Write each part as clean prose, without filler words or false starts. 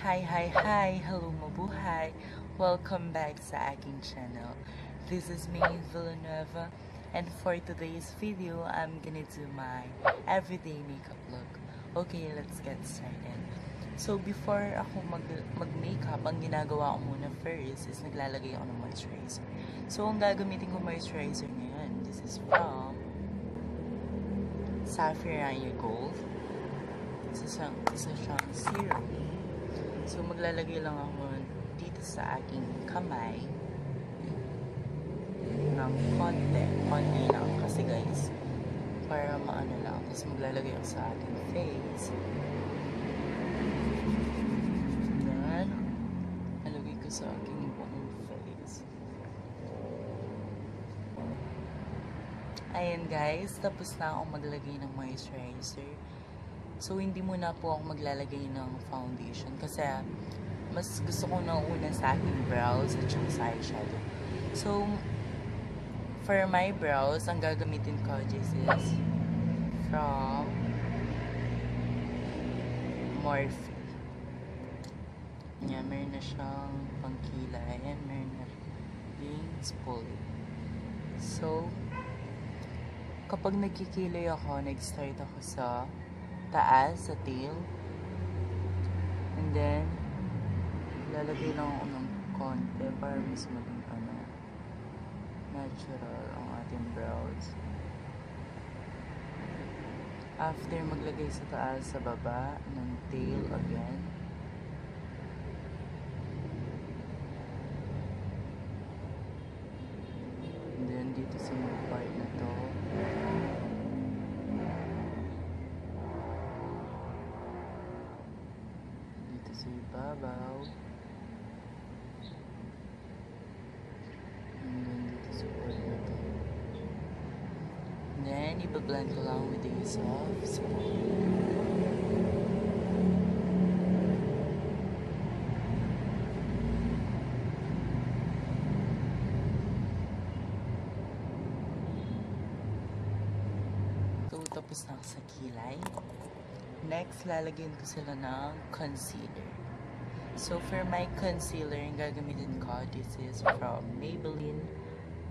Hi! Hello mabuhay! Welcome back sa aking channel. This is me, Villanueva, and for today's video, I'm gonna do my everyday makeup look. Okay, let's get started. So, before ako mag-makeup, ang ginagawa ko muna first is naglalagay ako ng moisturizer. So, ang gagamitin ko moisturizer ngayon, this is from SAFI RANIA Gold. Isa siyang serum. So, maglalagay lang ako dito sa aking kamay ng konti lang kasi guys, para maano lang. Tapos maglalagay ako sa aking face. Then, nalagay ko sa aking buong face. Ayan guys, tapos na akong maglagay ng moisturizer. So, hindi muna po ako maglalagay ng foundation kasi mas gusto ko na una sa aking brows at saka sa eyeshadow. So, for my brows, ang gagamitin ko this is from MORPHE. Yan, meron na siyang pangkilay and meron na ring spoolie. So, kapag nagkikilay ako, nag-start ako sa taas, sa tail. And then, lalagay lang ako ng konti para mas maging natural ang ating brows. After maglagay sa taas, sa baba, ng tail again. And then, dito sa mga part na to, sa ibabaw. And then dito sa part na to. And then, ipa-blend ko lang with the use of spoolie. So, tapos na sa kilay. Next, lalagyan ko sila ng concealer. So, for my concealer, yung gagamitin ko, this is from MAYBELLINE,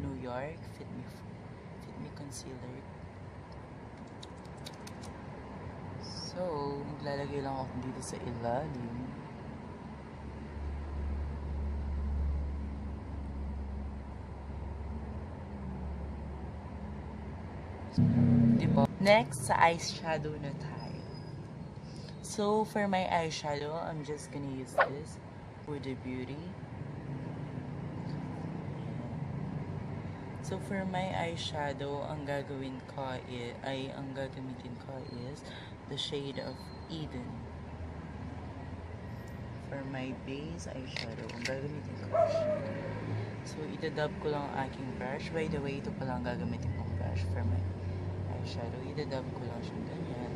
New York, Fit Me Concealer. So, maglalagay lang ako dito sa ilalim. Diba? Next, sa eyeshadow na tayo. So, for my eyeshadow, I'm just gonna use this Huda Beauty. So, for my eyeshadow, ang gagamitin ko is the shade of Eden. For my base eyeshadow, ang gagamitin ko siya. So, idadab ko lang ang aking brush. By the way, ito pala ang gagamitin kong brush for my eyeshadow. Idadab ko lang siya ganyan.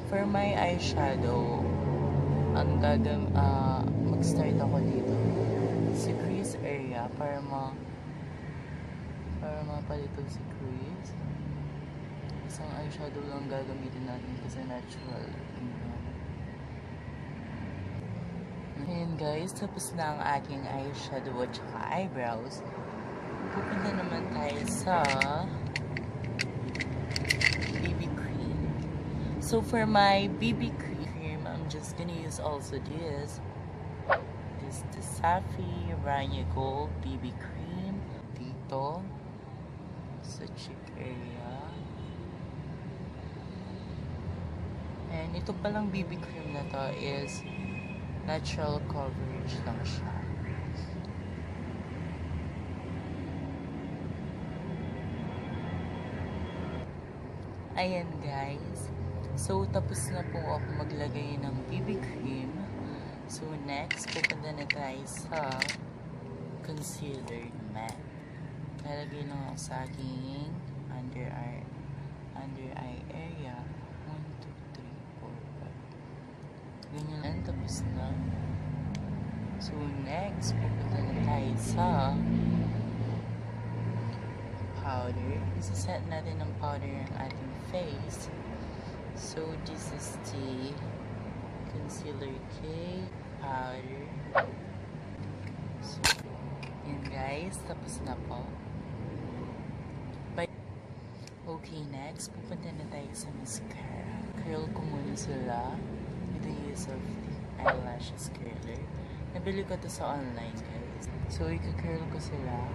For my eyeshadow, ang mag-start ako dito sa crease area para mapalito si crease. Isang eyeshadow lang gagamitin natin kasi natural. Ayan guys, tapos na ang aking eyeshadow at saka eyebrows. Pupunta naman tayo sa So, for my BB cream, I'm just gonna use also this the SAFI RANIA Gold BB cream dito sa cheek area. And ito palang BB cream na to is natural coverage lang siya. Ayan guys. So, tapos na po ako maglagay ng BB cream. So, next, pupunta na tayo sa concealer matte. Lalagay lang ako sa aking under eye area. 1, 2, 3, 4, 5. Ganyan lang, tapos na. So, next, pupunta na tayo sa powder. Isa-set natin ng powder ang ating face. So, this is the concealer kit, powder. So, yun guys, tapos na po. Okay, next, pupunta na tayo sa mascara. Curl ko muna sila with the use of the eyelashes curler. Nabili ko to sa online, guys. So, ika-curl ko sila.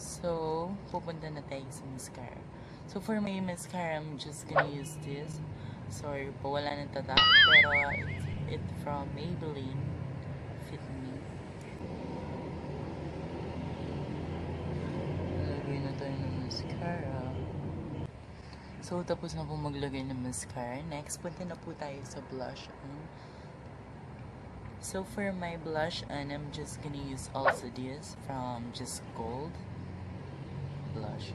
So, pupunta na tayo sa mascara. So, for my mascara, I'm just gonna use this. Sorry po, wala nang tatak. Pero, it's from Maybelline. Fit Me. Lagay na tayo ng mascara. So, tapos na po maglagay ng mascara. Next, punta na po tayo sa blush on. So, for my blush on, I'm just gonna use also this from Just Gold blush.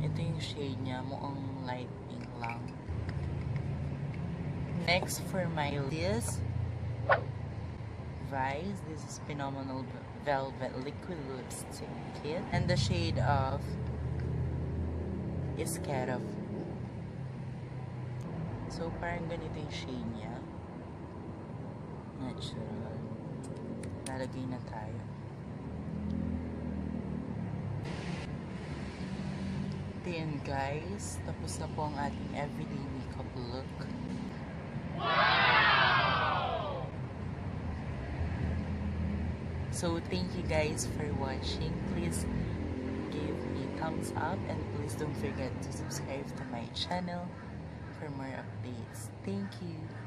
Ito yung shade niya, mukhang light pink lang. Next, for my this Vice, this is Phenomenal Velvet Liquid Lipstick Kit. And the shade of IZKERAVU. So, parang ganito yung shade niya. Natural. Nalagay na tayo. Then guys, tapos na po ang ating everyday makeup look. Wow! So, thank you guys for watching. Please give me thumbs up and please don't forget to subscribe to my channel for more updates. Thank you.